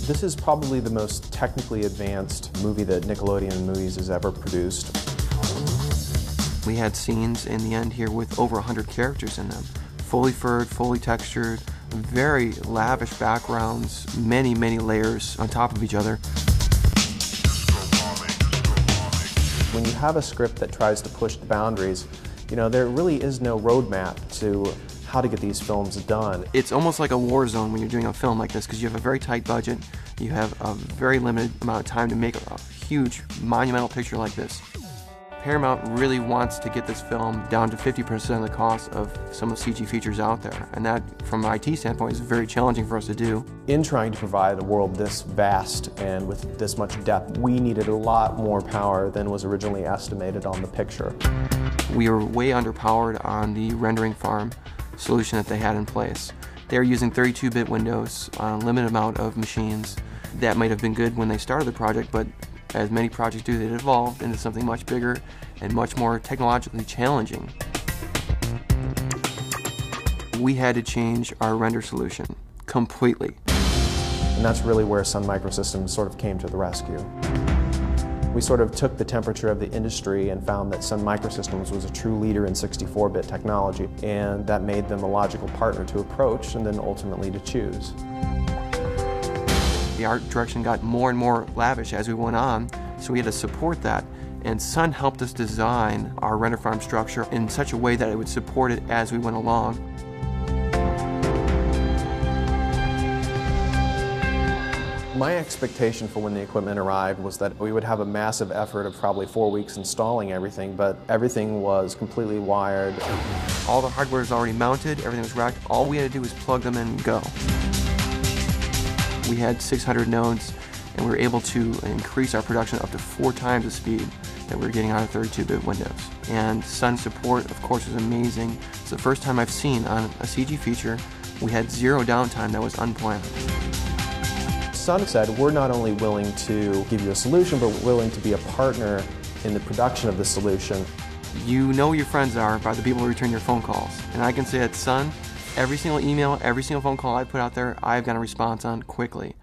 This is probably the most technically advanced movie that Nickelodeon Movies has ever produced. We had scenes in the end here with over 100 characters in them. Fully furred, fully textured, very lavish backgrounds, many, many layers on top of each other. When you have a script that tries to push the boundaries, there really is no roadmap to how to get these films done. It's almost like a war zone when you're doing a film like this because you have a very tight budget, you have a very limited amount of time to make a huge, monumental picture like this. Paramount really wants to get this film down to 50% of the cost of some of the CG features out there, and that, from an IT standpoint, is very challenging for us to do. In trying to provide a world this vast and with this much depth, we needed a lot more power than was originally estimated on the picture. We were way underpowered on the rendering farm solution that they had in place. They were using 32-bit windows on a limited amount of machines. That might have been good when they started the project, but as many projects do, it evolved into something much bigger and much more technologically challenging. We had to change our render solution completely. And that's really where Sun Microsystems sort of came to the rescue. We sort of took the temperature of the industry and found that Sun Microsystems was a true leader in 64-bit technology, and that made them a logical partner to approach and then ultimately to choose. The art direction got more and more lavish as we went on, so we had to support that. And Sun helped us design our render farm structure in such a way that it would support it as we went along. My expectation for when the equipment arrived was that we would have a massive effort of probably 4 weeks installing everything, but everything was completely wired. All the hardware was already mounted, everything was racked. All we had to do was plug them in and go. We had 600 nodes, and we were able to increase our production up to 4 times the speed that we were getting out of 32-bit Windows. And Sun's support, of course, was amazing. It's the first time I've seen on a CG feature we had 0 downtime that was unplanned. Sun said, we're not only willing to give you a solution, but we're willing to be a partner in the production of the solution. You know who your friends are by the people who return your phone calls. And I can say at Sun, every single email, every single phone call I put out there, I've got a response on quickly.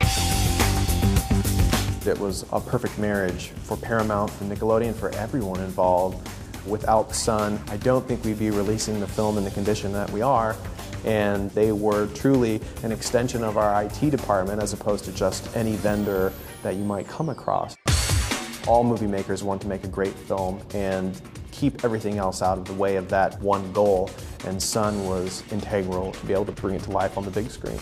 It was a perfect marriage for Paramount, for Nickelodeon, for everyone involved. Without Sun, I don't think we'd be releasing the film in the condition that we are, and they were truly an extension of our IT department as opposed to just any vendor that you might come across. All movie makers want to make a great film and keep everything else out of the way of that one goal, and Sun was integral to be able to bring it to life on the big screen.